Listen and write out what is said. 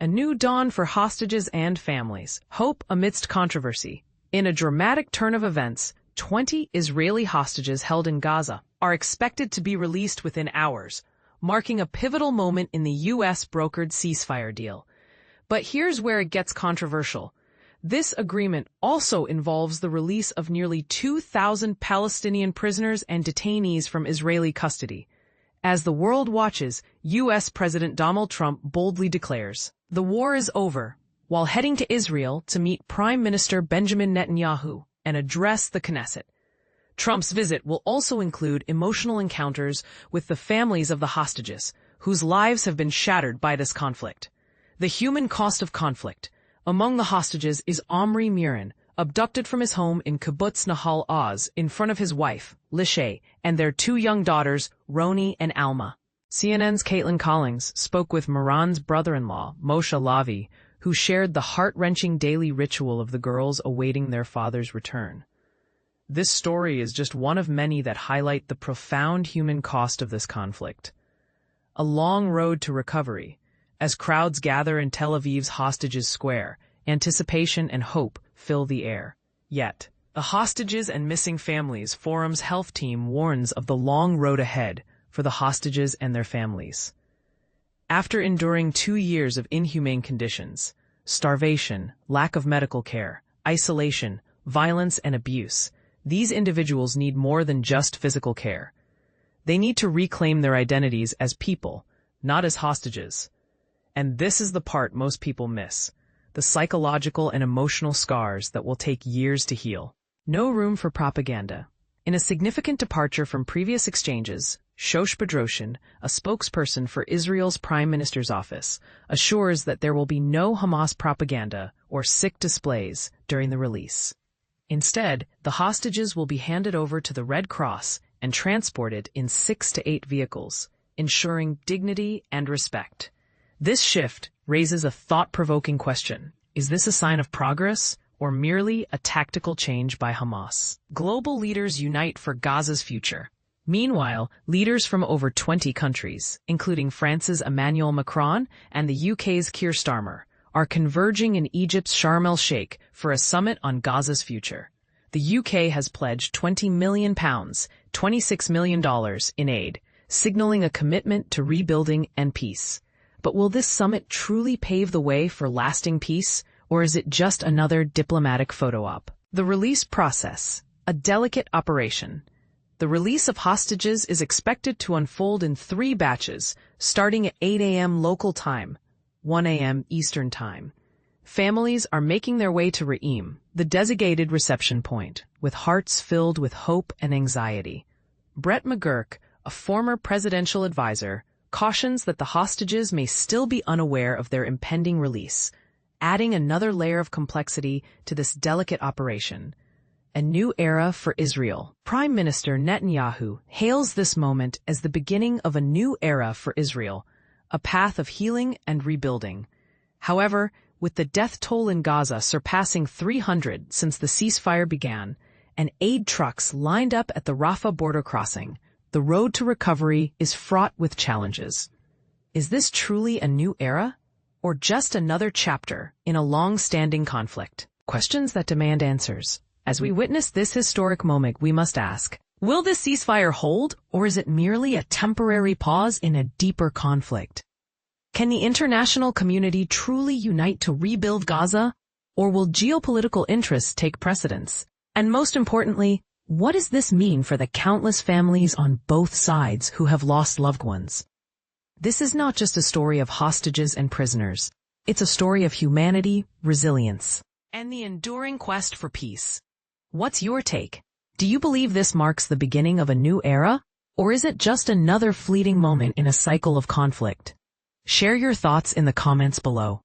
A new dawn for hostages and families. Hope amidst controversy. In a dramatic turn of events, 20 Israeli hostages held in Gaza are expected to be released within hours, marking a pivotal moment in the U.S.-brokered ceasefire deal. But here's where it gets controversial. This agreement also involves the release of nearly 2,000 Palestinian prisoners and detainees from Israeli custody. As the world watches, U.S. President Donald Trump boldly declares, "The war is over," while heading to Israel to meet Prime Minister Benjamin Netanyahu and address the Knesset. Trump's visit will also include emotional encounters with the families of the hostages, whose lives have been shattered by this conflict. The human cost of conflict. Among the hostages is Omri Miran, abducted from his home in Kibbutz Nahal Oz in front of his wife, Lishay, and their 2 young daughters, Roni and Alma. CNN's Caitlin Collins spoke with Miran's brother-in-law, Moshe Lavi, who shared the heart-wrenching daily ritual of the girls awaiting their father's return. This story is just one of many that highlight the profound human cost of this conflict. A long road to recovery. As crowds gather in Tel Aviv's Hostages Square, anticipation and hope fill the air. Yet, the Hostages and Missing Families Forum's health team warns of the long road ahead for the hostages and their families. After enduring 2 years of inhumane conditions, starvation, lack of medical care, isolation, violence, and abuse, these individuals need more than just physical care. They need to reclaim their identities as people, not as hostages. And this is the part most people miss. The psychological and emotional scars that will take years to heal. No room for propaganda. In a significant departure from previous exchanges, Shosh Bedroshin, a spokesperson for Israel's Prime Minister's office, assures that there will be no Hamas propaganda or sick displays during the release. Instead, the hostages will be handed over to the Red Cross and transported in 6 to 8 vehicles, ensuring dignity and respect. This shift raises a thought-provoking question. Is this a sign of progress or merely a tactical change by Hamas? Global leaders unite for Gaza's future. Meanwhile, leaders from over 20 countries, including France's Emmanuel Macron and the UK's Keir Starmer, are converging in Egypt's Sharm el-Sheikh for a summit on Gaza's future. The UK has pledged £20 million, $26 million in aid, signaling a commitment to rebuilding and peace. But will this summit truly pave the way for lasting peace, or is it just another diplomatic photo-op? The release process, a delicate operation. The release of hostages is expected to unfold in 3 batches, starting at 8 a.m. local time, 1 a.m. Eastern time. Families are making their way to Re'im, the designated reception point, with hearts filled with hope and anxiety. Brett McGurk, a former presidential advisor, cautions that the hostages may still be unaware of their impending release, adding another layer of complexity to this delicate operation. A new era for Israel. Prime Minister Netanyahu hails this moment as the beginning of a new era for Israel, a path of healing and rebuilding. However, with the death toll in Gaza surpassing 300 since the ceasefire began, and aid trucks lined up at the Rafah border crossing, the road to recovery is fraught with challenges. Is this truly a new era, or just another chapter in a long-standing conflict? Questions that demand answers. As we witness this historic moment, we must ask, will this ceasefire hold, or is it merely a temporary pause in a deeper conflict? Can the international community truly unite to rebuild Gaza, or will geopolitical interests take precedence? And most importantly, what does this mean for the countless families on both sides who have lost loved ones? This is not just a story of hostages and prisoners. It's a story of humanity, resilience, and the enduring quest for peace. What's your take? Do you believe this marks the beginning of a new era, or is it just another fleeting moment in a cycle of conflict? Share your thoughts in the comments below.